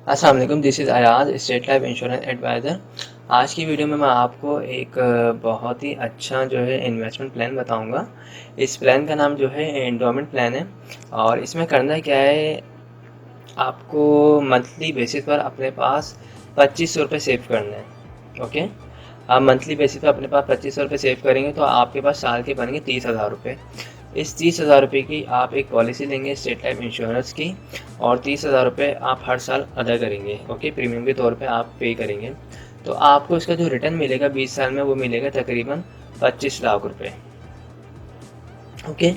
अस्सलाम वालेकुम, this is Ayaz, state life insurance adviser. आज की वीडियो में मैं आपको एक बहुत ही अच्छा जो है इन्वेस्टमेंट प्लान बताऊंगा। इस प्लान का नाम जो है एंडोमेंट प्लान है। और इसमें करना क्या है, आपको मंथली बेसिस पर अपने पास 2500 रुपये सेव करने हैं। ओके, आप मंथली बेसिस पर अपने पास 2500 रुपये सेव करेंगे तो आपके पास साल के बनेंगे 30,000 रुपये। इस 30,000 रुपये की आप एक पॉलिसी लेंगे स्टेट लाइफ इंश्योरेंस की, और 30,000 रुपये आप हर साल अदा करेंगे। ओके, प्रीमियम के तौर पे आप पे करेंगे। तो आपको इसका जो रिटर्न मिलेगा 20 साल में, वो मिलेगा तकरीबन 25 लाख रुपये। ओके,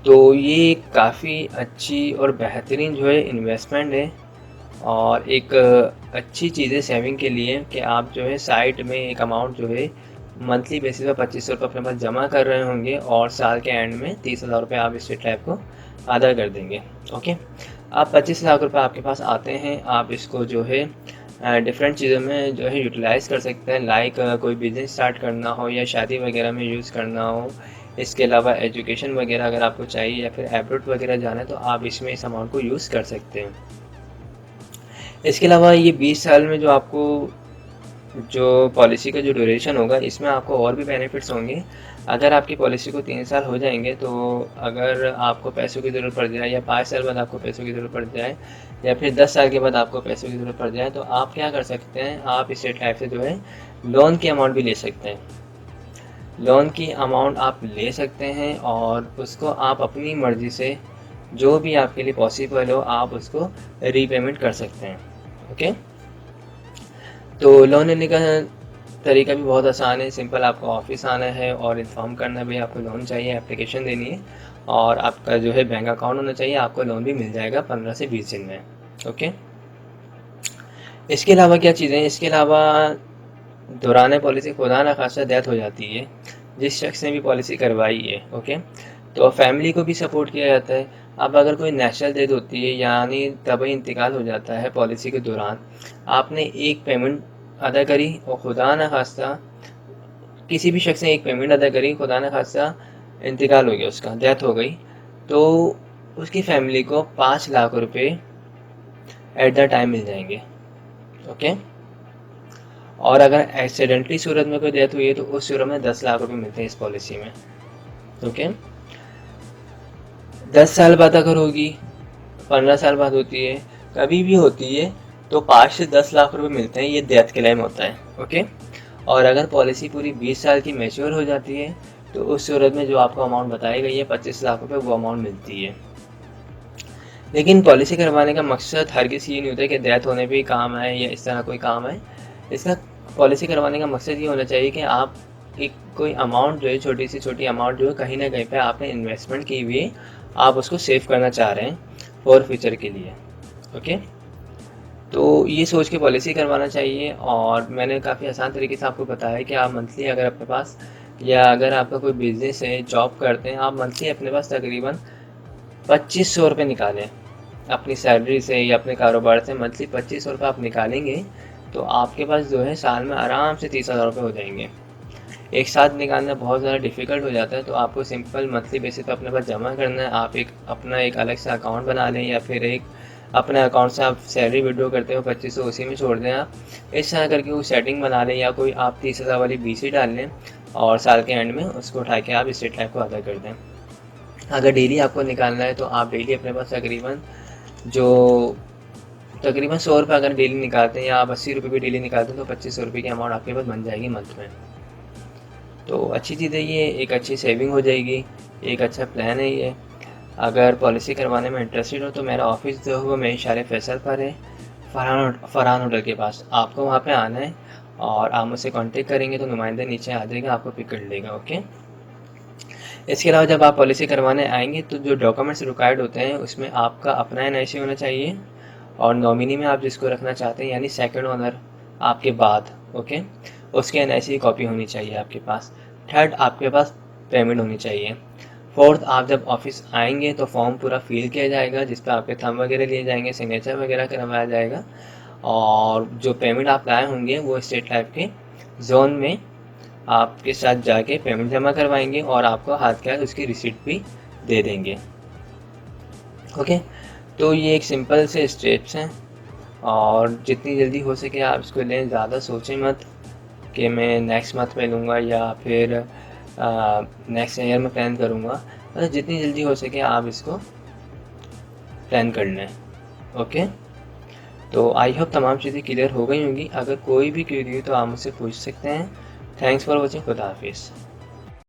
तो ये काफ़ी अच्छी और बेहतरीन जो है इन्वेस्टमेंट है, और एक अच्छी चीज़ है सेविंग के लिए कि आप जो है साइड में एक अमाउंट जो है मंथली बेसिस पर 2500 रुपये अपने पास जमा कर रहे होंगे, और साल के एंड में 30,000 रुपये आप स्टेट लाइफ को अदा कर देंगे। ओके, आप 25 लाख रुपये आपके पास आते हैं, आप इसको जो है डिफरेंट चीज़ों में जो है यूटिलाइज़ कर सकते हैं। लाइक कोई बिज़नेस स्टार्ट करना हो या शादी वगैरह में यूज़ करना हो। इसके अलावा एजुकेशन वगैरह अगर आपको चाहिए या फिर एब्रॉड वगैरह जाना है तो आप इसमें इस अमाउंट को यूज़ कर सकते हैं। इसके अलावा ये 20 साल में जो आपको जो पॉलिसी का जो ड्यूरेशन होगा, इसमें आपको और भी बेनिफिट्स होंगे। अगर आपकी पॉलिसी को 3 साल हो जाएंगे, तो अगर आपको पैसों की ज़रूरत पड़ जाए, या 5 साल बाद आपको पैसों की ज़रूरत पड़ जाए, या फिर 10 साल के बाद आपको पैसों की ज़रूरत पड़ जाए, तो आप क्या कर सकते हैं, आप स्टेट लाइफ से जो है लोन की अमाउंट भी ले सकते हैं। लोन की अमाउंट आप ले सकते हैं, और उसको आप अपनी मर्ज़ी से जो भी आपके लिए पॉसिबल हो आप उसको रीपेमेंट कर सकते हैं। ओके, तो लोन लेने का तरीका भी बहुत आसान है, सिंपल। आपको ऑफिस आना है और इन्फॉर्म करना भी आपको लोन चाहिए, एप्लीकेशन देनी है, और आपका जो है बैंक अकाउंट होना चाहिए। आपको लोन भी मिल जाएगा 15 से 20 दिन में। ओके, इसके अलावा क्या चीज़ें हैं, इसके अलावा दौरान पॉलिसी खुदा न खासा डेथ हो जाती है जिस शख्स ने भी पॉलिसी करवाई है, ओके, तो फैमिली को भी सपोर्ट किया जाता है। अब अगर कोई नेचुरल डेथ होती है, यानी तभी इंतकाल हो जाता है पॉलिसी के दौरान, आपने एक पेमेंट अदा करी और खुदा न खास्ता किसी भी शख्स ने एक पेमेंट अदा करी, खुदा न खास्ता इंतकाल हो गया, उसका डेथ हो गई, तो उसकी फैमिली को 5 लाख रुपए एट द टाइम मिल जाएंगे। ओके, और अगर एक्सीडेंटली सूरत में कोई डेथ हुई है तो उस सूरत में 10 लाख रुपए मिलते हैं इस पॉलिसी में। ओके, 10 साल बाद अगर होगी, 15 साल बाद होती है, कभी भी होती है, तो 5 से 10 लाख रुपए मिलते हैं। ये डेथ क्लेम होता है। ओके, और अगर पॉलिसी पूरी 20 साल की मैच्योर हो जाती है, तो उस सूरत में जो आपको अमाउंट बताई गई है 25 लाख रुपए, वो अमाउंट मिलती है। लेकिन पॉलिसी करवाने का मकसद हर किसी ये नहीं होता कि डेथ होने पे ही काम आए या इस तरह कोई काम आए। इसका पॉलिसी करवाने का मकसद ये होना चाहिए कि आप एक कोई अमाउंट जो है, छोटी से छोटी अमाउंट जो है, कहीं ना कहीं पे आपने इन्वेस्टमेंट की हुई है, आप उसको सेव करना चाह रहे हैं फॉर फ्यूचर के लिए। ओके, तो ये सोच के पॉलिसी करवाना चाहिए। और मैंने काफ़ी आसान तरीके से आपको बताया कि आप मंथली अगर अपने पास, या अगर आपका कोई बिज़नेस है, जॉब करते हैं, आप मंथली अपने पास तकरीबन 2500 रुपये निकालें अपनी सैलरी से या अपने कारोबार से। मंथली 2500 रुपये आप निकालेंगे तो आपके पास जो है साल में आराम से 30,000 रुपये हो जाएंगे। एक साथ निकालना बहुत ज़्यादा डिफ़िकल्ट हो जाता है, तो आपको सिंपल मंथली बेसिस पर अपने पास जमा करना है। आप अपना एक अलग से अकाउंट बना लें, या फिर एक अपने अकाउंट से आप सैलरी विड्रॉ करते हो 2500, उसी में छोड़ दें। आप इस तरह करके कोई सेटिंग बना लें, या कोई आप 30,000 वाली BC डाल लें, और साल के एंड में उसको उठा के आप स्टेट लाइफ को अदा कर दें। अगर डेली आपको निकालना है तो आप डेली अपने पास तकरीबन 100 रुपये अगर डेली निकालते हैं, या आप 80 रुपये भी डेली निकालते हैं, तो 2500 रुपये की अमाउंट आपके पास बन जाएगी मंथ में। तो अच्छी चीज़ है ये, एक अच्छी सेविंग हो जाएगी, एक अच्छा प्लान है ये। अगर पॉलिसी करवाने में इंटरेस्टेड हो तो मेरा ऑफिस जो है वो मेरे इशारे फैसल पर है, फरहान होटल के पास। आपको वहाँ पे आना है, और आप मुझसे कांटेक्ट करेंगे तो नुमाइंदा नीचे आ जाएगा, आपको पिक कर लेगा। ओके, इसके अलावा जब आप पॉलिसी करवाने आएंगे तो जो डॉक्यूमेंट्स रिक्वायर्ड होते हैं, उसमें आपका अपना NIC होना चाहिए, और नॉमिनी में आप जिसको रखना चाहते हैं, यानी सेकंड ओनर आपके बाद, ओके, उसके NIC की कॉपी होनी चाहिए आपके पास। थर्ड, आपके पास पेमेंट होनी चाहिए। फोर्थ, आप जब ऑफिस आएंगे तो फॉर्म पूरा फिल किया जाएगा, जिस पर आपके थंब वगैरह लिए जाएंगे, सिग्नेचर वगैरह करवाया जाएगा, और जो पेमेंट आप लाए होंगे वो स्टेट लाइफ के जोन में आपके साथ जाके पेमेंट जमा करवाएंगे, और आपको हाथ के हाथ उसकी रिसीट भी दे देंगे। ओके, तो ये एक सिंपल से स्टेप्स हैं, और जितनी जल्दी हो सके आप इसको लें, ज़्यादा सोचें मत कि मैं नेक्स्ट मंथ में लूँगा या फिर नेक्स्ट ईयर में प्लान करूँगा। मतलब जितनी जल्दी हो सके आप इसको प्लान कर लें। ओके, तो आई होप तमाम चीज़ें क्लियर हो गई होंगी। अगर कोई भी क्वेरी हो तो आप मुझसे पूछ सकते हैं। Thanks for watching. खुदा हाफिज़।